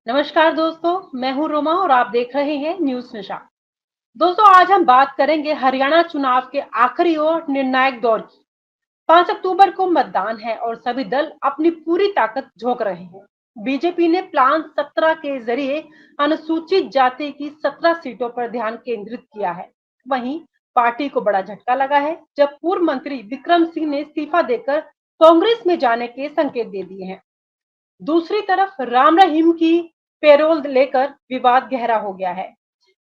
नमस्कार दोस्तों, मैं हूं रोमा और आप देख रहे हैं न्यूज निशा। दोस्तों, आज हम बात करेंगे हरियाणा चुनाव के आखिरी और निर्णायक दौर की। 5 अक्टूबर को मतदान है और सभी दल अपनी पूरी ताकत झोंक रहे हैं। बीजेपी ने प्लान 17 के जरिए अनुसूचित जाति की 17 सीटों पर ध्यान केंद्रित किया है। वहीं पार्टी को बड़ा झटका लगा है जब पूर्व मंत्री विक्रम सिंह ने इस्तीफा देकर कांग्रेस में जाने के संकेत दे दिए हैं। दूसरी तरफ राम रहीम की पेरोल लेकर विवाद गहरा हो गया है।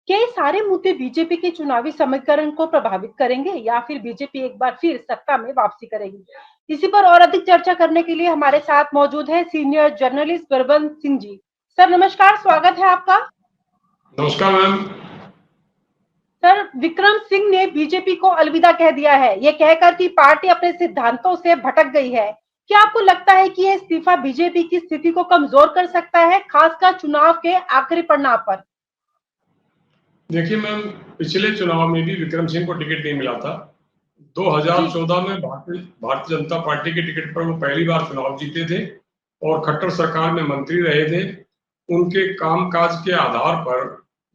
क्या ये सारे मुद्दे बीजेपी के चुनावी समीकरण को प्रभावित करेंगे या फिर बीजेपी एक बार फिर सत्ता में वापसी करेगी? इसी पर और अधिक चर्चा करने के लिए हमारे साथ मौजूद है senior journalist गुरबंत Singh ji. Sir नमस्कार, स्वागत है आपका। नमस्कार मैम। सर, विक्रम सिंह ने बीजेपी को अलविदा कह दिया है, ये कहकर कि पार्टी अपने सिद्धांतों से भटक गई है। क्या आपको लगता है कि यह इस्तीफा बीजेपी की स्थिति को कमजोर कर सकता है, खासकर चुनाव के आखिरी परिणाम पर? देखिए मैम, पिछले चुनाव में भी विक्रम सिंह को टिकट नहीं मिला था। जी। 2014 में भारतीय जनता पार्टी के टिकट पर वो पहली बार चुनाव जीते थे और खट्टर सरकार में मंत्री रहे थे। उनके कामकाज के आधार पर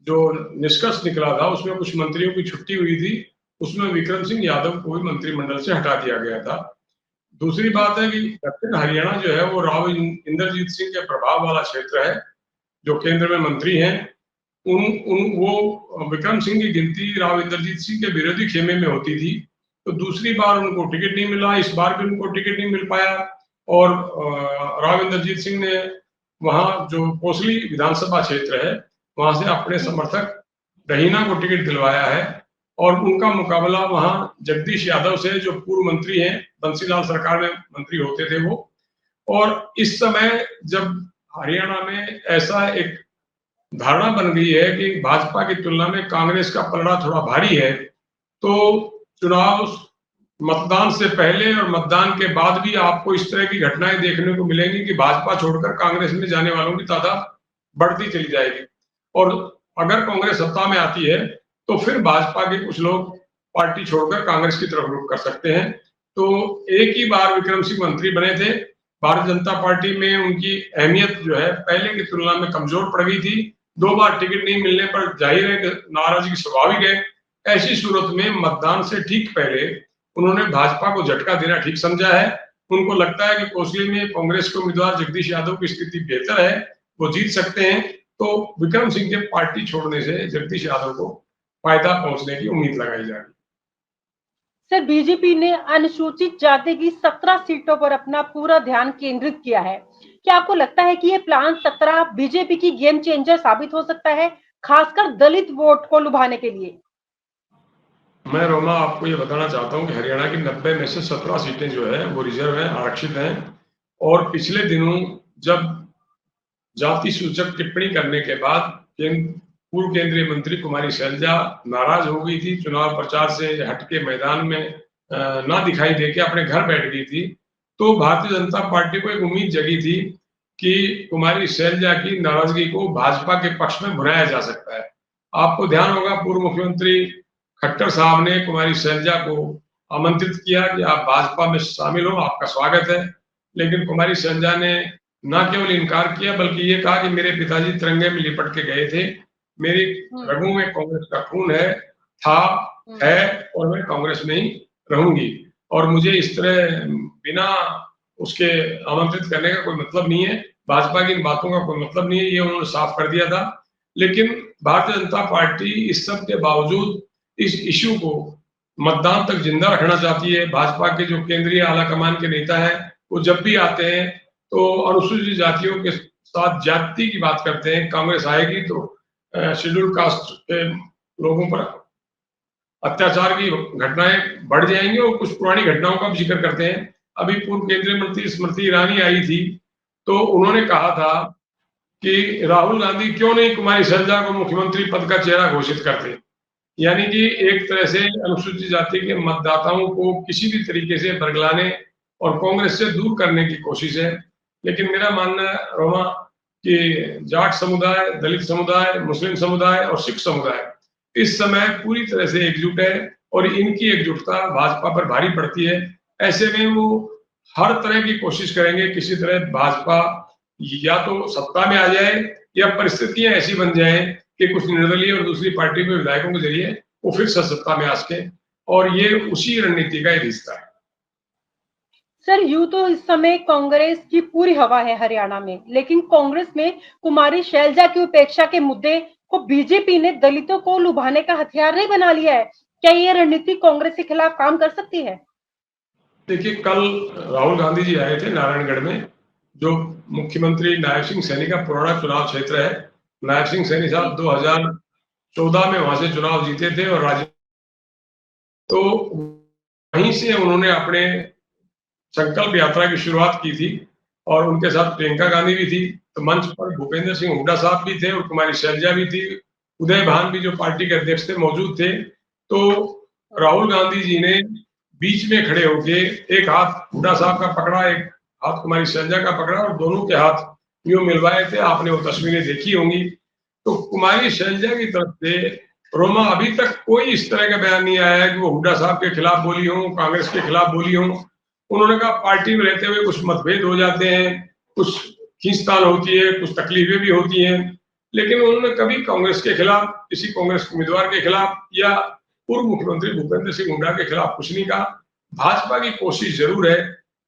जो निष्कर्ष निकला था उसमें कुछ मंत्रियों की छुट्टी हुई थी, उसमें विक्रम सिंह यादव को भी मंत्रिमंडल से हटा दिया गया था। दूसरी जी। बात है कि दक्षिण हरियाणा जो है वो राव इंद्रजीत सिंह के प्रभाव वाला क्षेत्र है, जो केंद्र में मंत्री हैं। उन उन वो विक्रम सिंह की गिनती राव इंद्रजीत सिंह के विरोधी खेमे में होती थी। तो दूसरी बार उनको टिकट नहीं मिला, इस बार भी उनको टिकट नहीं मिल पाया और राव इंद्रजीत सिंह ने वहाँ जो कोसली विधानसभा क्षेत्र है, वहाँ से अपने जी। समर्थक रहीना को टिकट दिलवाया है और उनका मुकाबला वहाँ जगदीश यादव से, जो पूर्व मंत्री हैं, बंसीलाल सरकार में मंत्री होते थे वो। और इस समय जब हरियाणा में ऐसा एक धारणा बन गई है कि भाजपा की तुलना में कांग्रेस का पलड़ा थोड़ा भारी है, तो चुनाव मतदान से पहले और मतदान के बाद भी आपको इस तरह की घटनाएं देखने को मिलेंगी कि भाजपा छोड़कर कांग्रेस में जाने वालों की तादाद बढ़ती चली जाएगी। और अगर कांग्रेस सत्ता में आती है तो फिर भाजपा के कुछ लोग पार्टी छोड़कर कांग्रेस की तरफ रुख कर सकते हैं। तो एक ही बार विक्रम सिंह मंत्री बने थे, भारतीय जनता पार्टी में उनकी अहमियत जो है पहले की तुलना में कमजोर पड़ गई थी। 2 बार टिकट नहीं मिलने पर जाहिर है कि नाराजगी स्वाभाविक है। ऐसी सूरत में मतदान से ठीक पहले उन्होंने भाजपा को झटका देना ठीक समझा है। उनको लगता है कि कोसली में कांग्रेस के उम्मीदवार जगदीश यादव की स्थिति बेहतर है, वो जीत सकते हैं। तो विक्रम सिंह के पार्टी छोड़ने से जगदीश यादव को फायदा पहुंचने की उम्मीद लगाई जा रही है। सर, बीजेपी ने अनुसूचित जाति की 17 सीटों पर अपना पूरा ध्यान केंद्रित किया है। क्या आपको लगता है कि ये प्लान 17 बीजेपी की गेम चेंजर साबित हो सकता है, खासकर दलित वोट को लुभाने के लिए? मैं रोमा आपको ये बताना चाहता हूँ कि हरियाणा की 90 में से 17 सीटें जो है वो रिजर्व हैं, आरक्षित हैं। और पिछले दिनों जब जाति सूचक टिप्पणी करने के बाद पूर्व केंद्रीय मंत्री कुमारी शैलजा नाराज हो गई थी, चुनाव प्रचार से हट के मैदान में ना दिखाई देके अपने घर बैठ गई थी, तो भारतीय जनता पार्टी को एक उम्मीद जगी थी कि कुमारी शैलजा की नाराजगी को भाजपा के पक्ष में भुनाया जा सकता है। आपको ध्यान होगा पूर्व मुख्यमंत्री खट्टर साहब ने कुमारी शैलजा को आमंत्रित किया कि आप भाजपा में शामिल हो, आपका स्वागत है। लेकिन कुमारी शैलजा ने ना केवल इनकार किया बल्कि ये कहा कि मेरे पिताजी तिरंगे में लिपट के गए थे, मेरी रगों में कांग्रेस का खून है, है और मैं कांग्रेस में ही रहूंगी और मुझे इस तरह बिना उसके आमंत्रित करने का कोई मतलब नहीं है, भाजपा की इन बातों का कोई मतलब नहीं है, ये उन्होंने साफ कर दिया था। लेकिन भारतीय जनता पार्टी इस सब के बावजूद इस इश्यू को मतदान तक जिंदा रखना चाहती है। भाजपा के जो केंद्रीय आलाकमान के नेता हैं, वो जब भी आते हैं तो अनुसूचित जातियों के साथ जाति की बात करते हैं। कांग्रेस आएगी तो शेड्यूल कास्ट के लोगों पर अत्याचार की घटनाएं बढ़ जाएंगी और कुछ पुरानी घटनाओं का भी जिक्र करते हैं। अभी पूर्व केंद्रीय मंत्री स्मृति ईरानी आई थी, तो उन्होंने कहा था कि राहुल गांधी क्यों नहीं कुमारी शैलजा को मुख्यमंत्री पद का चेहरा घोषित करते। यानी कि एक तरह से अनुसूचित जाति के मतदाताओं को किसी भी तरीके से बरगलाने और कांग्रेस से दूर करने की कोशिश है। लेकिन मेरा मानना है रोमा कि जाट समुदाय, दलित समुदाय, मुस्लिम समुदाय और सिख समुदाय इस समय पूरी तरह से एकजुट है और इनकी एकजुटता भाजपा पर भारी पड़ती है। ऐसे में वो हर तरह की कोशिश करेंगे किसी तरह भाजपा या तो सत्ता में आ जाए या परिस्थितियां ऐसी बन जाएं कि कुछ निर्दलीय और दूसरी पार्टी के विधायकों के जरिए वो फिर से सत्ता में आ सके, और ये उसी रणनीति का एक हिस्सा है। सर, यूं तो इस समय कांग्रेस की पूरी हवा है हरियाणा में, लेकिन कांग्रेस में कुमारी शैलजा की उपेक्षा के मुद्दे को बीजेपी ने दलितों को लुभाने का हथियार नहीं बना लिया है। क्या ये रणनीति कांग्रेस के खिलाफ काम कर सकती है? देखिए, कल राहुल गांधी जी आए थे नारायणगढ़ में, जो मुख्यमंत्री नायब सिंह सैनी का पुराना चुनाव क्षेत्र है। नायब सिंह सैनी जी। साहब 2014 में वहां से चुनाव जीते थे और राज्य, तो वहीं से उन्होंने अपने संकल्प यात्रा की शुरुआत की थी, और उनके साथ प्रियंका गांधी भी थी। तो मंच पर भूपेंद्र सिंह हुड्डा साहब भी थे और कुमारी शैलजा भी थी, उदय भान भी जो पार्टी के अध्यक्ष थे मौजूद थे। तो राहुल गांधी जी ने बीच में खड़े होके एक हाथ हुड्डा साहब का पकड़ा, एक हाथ कुमारी शैलजा का पकड़ा, और दोनों के हाथ यूं मिलवाए थे। आपने वो तस्वीरें देखी होंगी। तो कुमारी शैलजा की तरफ से रोमा अभी तक कोई इस तरह का बयान नहीं आया है कि वो हुड्डा साहब के खिलाफ बोली हो, कांग्रेस के खिलाफ बोली हो। उन्होंने कहा पार्टी में रहते हुए कुछ मतभेद हो जाते हैं, कुछ खींचतान होती है, कुछ तकलीफें भी होती हैं, लेकिन उन्होंने कभी कांग्रेस के खिलाफ, किसी कांग्रेस उम्मीदवार के खिलाफ या पूर्व मुख्यमंत्री भूपेंद्र सिंह हुड्डा के खिलाफ कुछ नहीं कहा। भाजपा की कोशिश जरूर है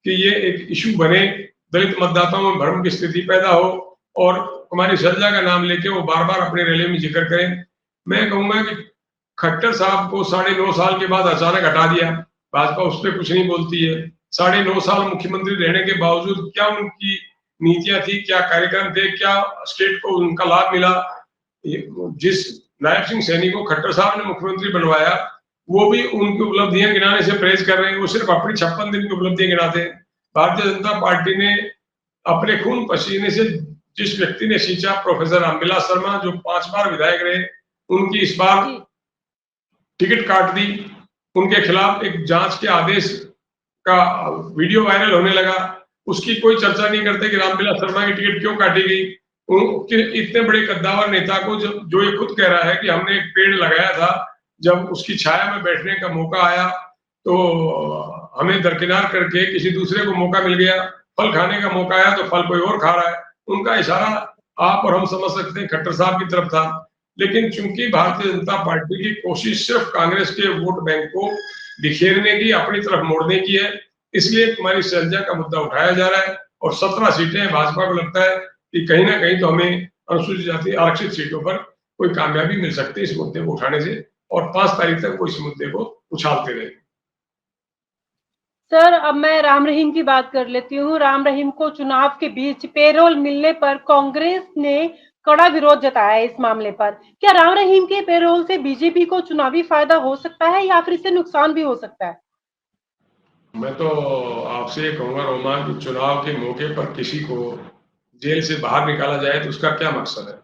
कि ये एक इशू बने, दलित मतदाताओं में भ्रम की स्थिति पैदा हो और कुमारी शैलजा का नाम लेके वो बार बार अपने रैली में जिक्र करें। मैं कहूंगा कि खट्टर साहब को 9.5 साल के बाद अचानक हटा दिया, भाजपा उस पर कुछ नहीं बोलती है। 9.5 साल मुख्यमंत्री रहने के बावजूद क्या उनकी नीतियां थी, क्या कार्यक्रम थे, क्या स्टेट को उनका लाभ मिला। जिस नायब सिंह सैनी को खट्टर साहब ने मुख्यमंत्री बनवाया, वो भी उनकी उपलब्धियां गिनाने से परहेज कर रहे हैं, वो सिर्फ अपनी 56 दिन की उपलब्धियां गिनाते हैं। भारतीय जनता पार्टी ने अपने खून पसीने से जिस व्यक्ति ने सींचा, प्रोफेसर रामविलास शर्मा, जो 5 बार विधायक रहे, उनकी इस बार टिकट काट दी। उनके खिलाफ एक जांच के आदेश का वीडियो वायरल होने लगा, उसकी कोई चर्चा नहीं करते कि रामविलास शर्मा की टिकट क्यों काटी गई। इतने बड़े कद्दावर नेता को जो ये खुद कह रहा है कि हमने एक पेड़ लगाया था, जब उसकी छाया में बैठने का मौका आया तो हमें दरकिनार करके किसी दूसरे को मौका मिल गया, फल खाने का मौका आया तो फल कोई और खा रहा है। उनका इशारा आप और हम समझ सकते हैं खट्टर साहब की तरफ था। लेकिन चूंकि भारतीय जनता पार्टी की कोशिश सिर्फ कांग्रेस के वोट बैंक को बिखेरने की, अपनी तरफ मोड़ने की है, इसलिए कुमारी शैलजा का मुद्दा उठाया जा रहा है। और 17 सीटें भाजपा को लगता है कि कहीं ना कहीं तो हमें अनुसूचित जाति आरक्षित सीटों पर कोई कामयाबी मिल सकती है इस मुद्दे को उठाने से, और 5 तारीख तक वो इस मुद्दे को उछालते रहे। सर, अब मैं राम रहीम की बात कर लेती हूँ। राम रहीम को चुनाव के बीच पेरोल मिलने पर कांग्रेस ने कड़ा विरोध जताया है इस मामले पर। क्या राम रहीम के पेरोल से बीजेपी को चुनावी फायदा हो सकता है या फिर इससे नुकसान भी हो सकता है? मैं तो आपसे ये कहूंगा रोमा कि चुनाव के मौके पर किसी को जेल से बाहर निकाला जाए तो उसका क्या मकसद है।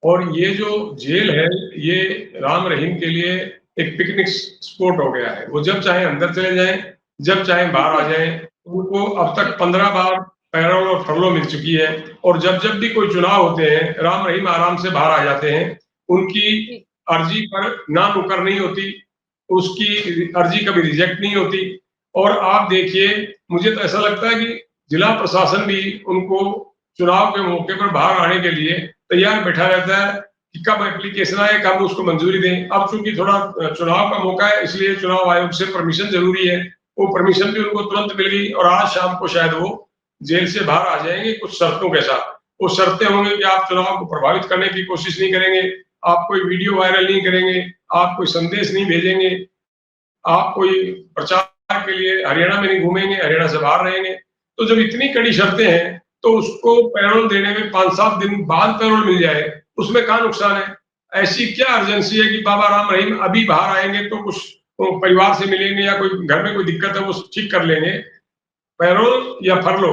और ये जो जेल है, ये राम रहीम के लिए एक पिकनिक स्पॉट हो गया है। वो जब चाहे अंदर चले जाएं, जब चाहे बाहर आ जाएं। उनको अब तक 15 बार पैरोल और फरलो मिल चुकी है, और जब जब भी कोई चुनाव होते हैं राम रहीम आराम से बाहर आ जाते हैं। उनकी अर्जी पर ना नुकर नहीं होती, उसकी अर्जी कभी रिजेक्ट नहीं होती। और आप देखिए, मुझे तो ऐसा लगता है कि जिला प्रशासन भी उनको चुनाव के मौके पर बाहर आने के लिए तैयार बैठा रहता है कि कब एप्लीकेशन आए, कब उसको मंजूरी दें। अब चूंकि थोड़ा चुनाव का मौका है, इसलिए चुनाव आयोग से परमिशन जरूरी है। वो परमिशन भी उनको तुरंत मिल गई और आज शाम को शायद वो जेल से बाहर आ जाएंगे कुछ शर्तों के साथ। वो शर्तें होंगी कि आप चुनाव को प्रभावित करने की कोशिश नहीं करेंगे, आप कोई वीडियो वायरल नहीं करेंगे, आप कोई संदेश नहीं भेजेंगे, आप कोई प्रचार के लिए हरियाणा में नहीं घूमेंगे, हरियाणा से बाहर रहेंगे। तो जब इतनी कड़ी शर्तें हैं तो उसको पैरोल देने में 5-7 दिन बाद पैरोल मिल जाए, उसमें क्या नुकसान है। ऐसी क्या अर्जेंसी है कि बाबा राम रहीम अभी बाहर आएंगे तो कुछ तो परिवार से मिलेंगे या कोई घर में कोई दिक्कत है वो ठीक कर लेंगे। पैरोल या फरलो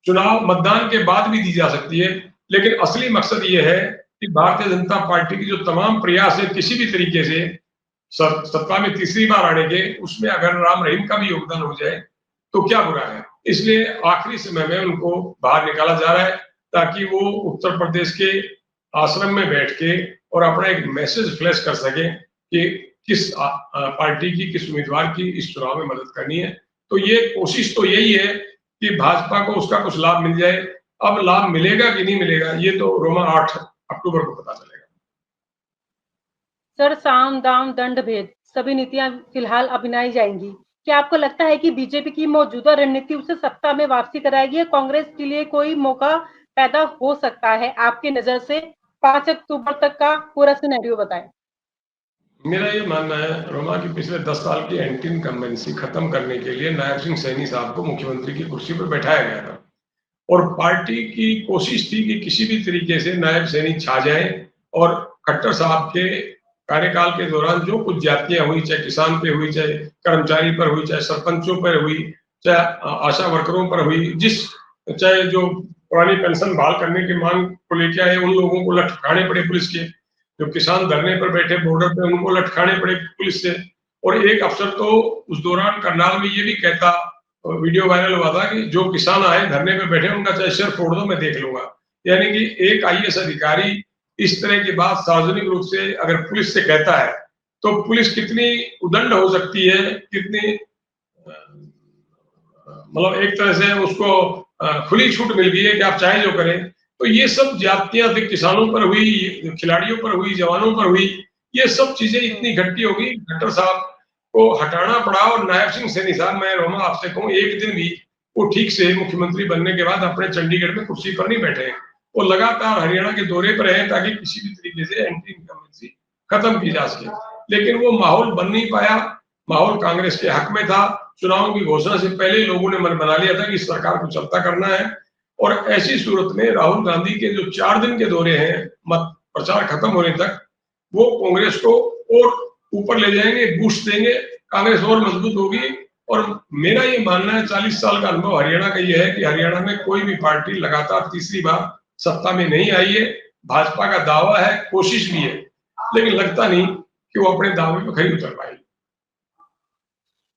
चुनाव मतदान के बाद भी दी जा सकती है, लेकिन असली मकसद ये है कि भारतीय जनता पार्टी की जो तमाम प्रयास है किसी भी तरीके से सत्ता में तीसरी बार आने के, उसमें अगर राम रहीम का भी योगदान हो जाए तो क्या बुरा है। इसलिए आखिरी समय में उनको बाहर निकाला जा रहा है ताकि वो उत्तर प्रदेश के आश्रम में बैठ के और अपना एक मैसेज फ्लैश कर सके कि किस पार्टी की, किस उम्मीदवार की इस चुनाव में मदद करनी है। तो ये कोशिश तो यही है कि भाजपा को उसका कुछ लाभ मिल जाए। अब लाभ मिलेगा कि नहीं मिलेगा, ये तो रोमा 8 अक्टूबर को पता चलेगा। सर, साम, दाम, दंड, भेद सभी नीतियां फिलहाल अपनाई जाएंगी। क्या आपको लगता है कि बीजेपी की मौजूदा रणनीति उसे सत्ता में वापसी कराएगी या कांग्रेस के लिए कोई मौका पैदा हो सकता है? आपकी नजर से 5 अक्टूबर तक का पूरा सिनेरियो बताएं। मेरा ये मानना है रोमा कि पिछले 10 साल की एंटी इनकम्बेंसी खत्म करने के लिए नायब सिंह सैनी साहब को मुख्यमंत्री की कुर्सी पर बैठाया गया था और पार्टी की कोशिश थी कि किसी भी तरीके से नायब सैनी छा जाए और खट्टर साहब के कार्यकाल के दौरान जो कुछ ज्यादतियां हुई, चाहे किसान पे हुई, चाहे कर्मचारी पर हुई, चाहे सरपंचों पर हुई, चाहे आशा वर्करों पर हुई, चाहे जो पुरानी पेंशन बहाल करने की मांग को लेके आए उन लोगों को लटकाने पड़े पुलिस के, जो किसान धरने पर बैठे बॉर्डर पे उनको लटकाने पड़े पुलिस से। और एक अफसर तो उस दौरान करनाल में ये भी कहता, वीडियो वायरल हुआ था कि जो किसान आए धरने पे बैठे उनका चाहे सिर फोड़ दो मैं देख लूंगा। यानी कि एक आईएएस अधिकारी इस तरह की बात सार्वजनिक रूप से अगर पुलिस से कहता है तो पुलिस कितनी उदंड हो सकती है, कितनी मतलब एक तरह से उसको खुली छूट मिल गई है कि आप चाहे जो करें। तो ये सब ज्यादतियां फिर किसानों पर हुई, खिलाड़ियों पर हुई, जवानों पर हुई, ये सब चीजें इतनी इकट्ठी हो गई, खट्टर साहब को हटाना पड़ा। और नायब सिंह सैनी साहब, मैं रोमा आपसे कहूँ, एक दिन भी वो ठीक से मुख्यमंत्री बनने के बाद अपने चंडीगढ़ में कुर्सी पर नहीं बैठे। वो लगातार हरियाणा के दौरे पर है ताकि किसी भी तरीके से एंटी इनकम्बेंसी खत्म की जा सके, लेकिन वो माहौल बन नहीं पाया। माहौल कांग्रेस के हक में था। चुनाव की घोषणा से पहले लोगों ने मन बना लिया था कि सरकार को चलता करना है। और ऐसी सूरत में राहुल गांधी के जो 4 दिन के दौरे हैं मत प्रचार खत्म होने तक, वो कांग्रेस को और ऊपर ले जाएंगे, बूस्ट देंगे, कांग्रेस और मजबूत होगी। और मेरा ये मानना है, 40 साल का अनुभव हरियाणा का ये है कि हरियाणा में कोई भी पार्टी लगातार तीसरी बार सत्ता में नहीं आई है। भाजपा का दावा है, कोशिश भी है, लेकिन लगता नहीं कि वो अपने दावे पर खरी उतर पाएगी।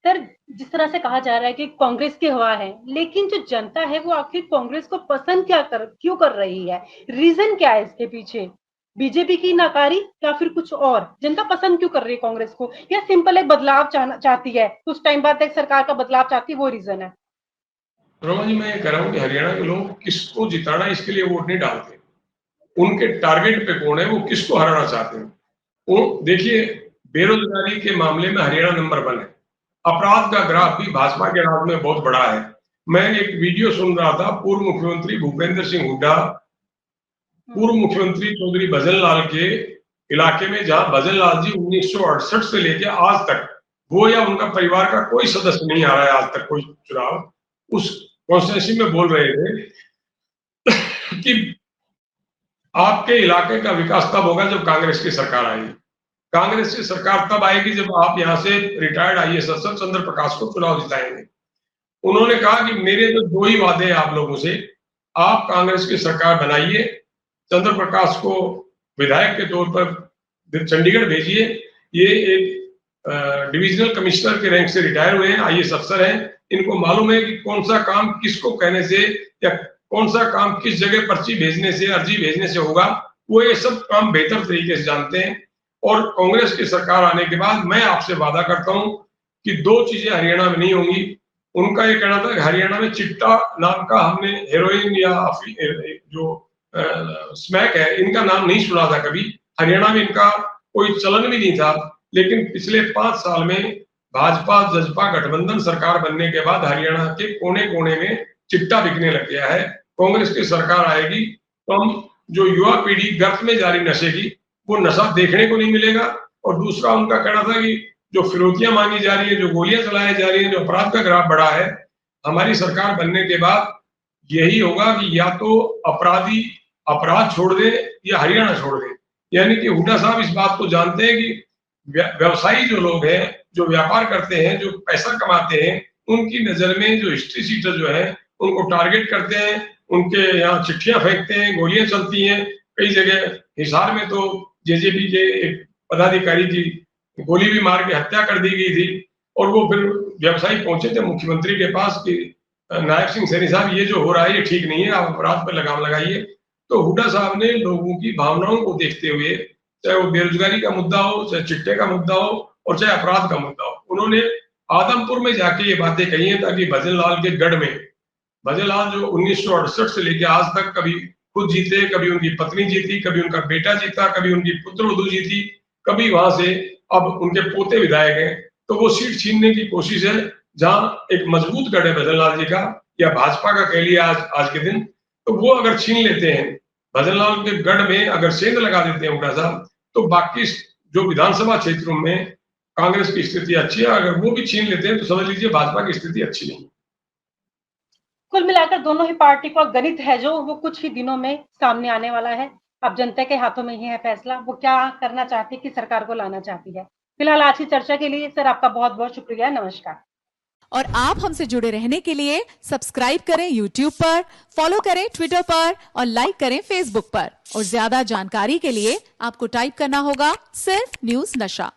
सर, जिस तरह से कहा जा रहा है कि कांग्रेस की हवा है, लेकिन जो जनता है वो आखिर कांग्रेस को पसंद क्यों कर रही है? रीजन क्या है इसके पीछे? बीजेपी की नाकारी या फिर कुछ और? जनता पसंद क्यों कर रही है कांग्रेस को, या सिंपल एक बदलाव चाहती है, कुछ टाइम बाद एक सरकार का बदलाव चाहती है, वो रीजन है? रोमा जी, मैं ये कह रहा हूँ कि हरियाणा के लोग किसको जिताना इसके लिए वोट नहीं डालते। उनके टारगेट पे कौन है, वो किसको हराना चाहते हैं। वो देखिए, बेरोजगारी के मामले में हरियाणा नंबर 1 है। अपराध का ग्राफ भी भाजपा के राज में बहुत बड़ा है। मैं एक वीडियो सुन रहा था, पूर्व मुख्यमंत्री भूपेंद्र सिंह हुड्डा, पूर्व मुख्यमंत्री चौधरी भजनलाल के इलाके में, जहां भजनलाल जी 1968 से लेके आज तक, वो या उनका परिवार का कोई सदस्य नहीं आ रहा है आज तक कोई चुनाव, उस कॉन्स्टिट्यूंसी में बोल रहे थे कि आपके इलाके का विकास तब होगा जब कांग्रेस की सरकार आएगी। कांग्रेस की सरकार तब आएगी जब आप यहाँ से रिटायर्ड आईएएस अफसर चंद्र प्रकाश को चुनाव जिताएंगे। उन्होंने कहा कि मेरे तो 2 ही वादे हैं आप लोगों से, आप कांग्रेस की सरकार बनाइए, चंद्र प्रकाश को विधायक के तौर पर चंडीगढ़ भेजिए। ये एक डिविजनल कमिश्नर के रैंक से रिटायर हुए हैं, आईएएस अफसर हैं, इनको मालूम है कि कौन सा काम किसको कहने से या कौन सा काम किस जगह पर्ची भेजने से, अर्जी भेजने से होगा, वो ये सब काम बेहतर तरीके से जानते हैं। और कांग्रेस की सरकार आने के बाद मैं आपसे वादा करता हूं कि 2 चीजें हरियाणा में नहीं होंगी। उनका ये कहना था कि हरियाणा में चिट्टा नाम का हमने हेरोइन या जो स्मैक है, इनका नाम नहीं सुना था कभी। हरियाणा में इनका कोई चलन भी नहीं था। लेकिन पिछले 5 साल में भाजपा जजपा गठबंधन सरकार बनने के बाद हरियाणा के कोने कोने में चिट्टा बिकने लग गया है। कांग्रेस की सरकार आएगी तो हम जो युवा पीढ़ी गर्त में जारी नशे की, वो नशा देखने को नहीं मिलेगा। और दूसरा उनका कहना था कि जो फिरौतियां मांगी जा रही है, जो गोलियां चलाई जा रही है, जो अपराध का ग्राफ बढ़ा है, हमारी सरकार बनने के बाद यही होगा कि या तो अपराधी अपराध छोड़ दे या हरियाणा छोड़ दे। यानी कि हुड्डा साहब इस बात को जानते हैं कि व्यवसायी जो लोग हैं, जो व्यापार करते हैं, जो पैसा कमाते हैं, उनकी नजर में जो हिस्ट्री सीटर जो है उनको टारगेट करते हैं, उनके यहाँ चिट्ठियां फेंकते हैं, गोलियां चलती हैं। कई जगह हिसार में तो जेजेपी के एक पदाधिकारी की गोली भी मार के हत्या कर दी गई थी। और वो फिर व्यवसायी पहुंचे थे मुख्यमंत्री के पास कि नायब सिंह सैनी साहब, ये जो हो रहा है ये ठीक नहीं है, आप अपराध पर लगाम लगाइए। तो हुड्डा साहब ने लोगों की भावनाओं को देखते हुए, चाहे वो बेरोजगारी का मुद्दा हो, चाहे चिट्टे का मुद्दा हो, और चाहे अपराध का मुद्दा हो, उन्होंने आदमपुर में जाके ये बातें कही हैं ताकि भजनलाल के गढ़ में, भजनलाल जो 1968 से लेकर आज तक कभी खुद जीते, कभी उनकी पत्नी जीती, कभी उनका बेटा जीता, कभी उनकी पुत्रवधू जीती, कभी वहां से अब उनके पोते विधायक हैं। तो वो सीट छीनने की कोशिश है, जहां एक मजबूत गढ़ है भजन लाल जी का या भाजपा का कह लिया आज के दिन, तो वो अगर छीन लेते हैं भजन लाल के गढ़ में, अगर सेंध लगा देते हैं उनका साहब, तो बाकी जो विधानसभा क्षेत्रों में कांग्रेस की स्थिति अच्छी है। अगर वो भी छीन लेते हैं तो समझ लीजिए भाजपा की स्थिति अच्छी नहीं। कुल मिलाकर दोनों ही पार्टी का गणित है जो वो कुछ ही दिनों में सामने आने वाला है। अब जनता के हाथों में ही है फैसला, वो क्या करना चाहती है, किस सरकार को लाना चाहती है। फिलहाल आज की चर्चा के लिए सर आपका बहुत बहुत शुक्रिया, नमस्कार। और आप हमसे जुड़े रहने के लिए सब्सक्राइब करें YouTube पर, फॉलो करें ट्विटर पर और लाइक करें Facebook पर। और ज्यादा जानकारी के लिए आपको टाइप करना होगा सिर्फ न्यूज नशा।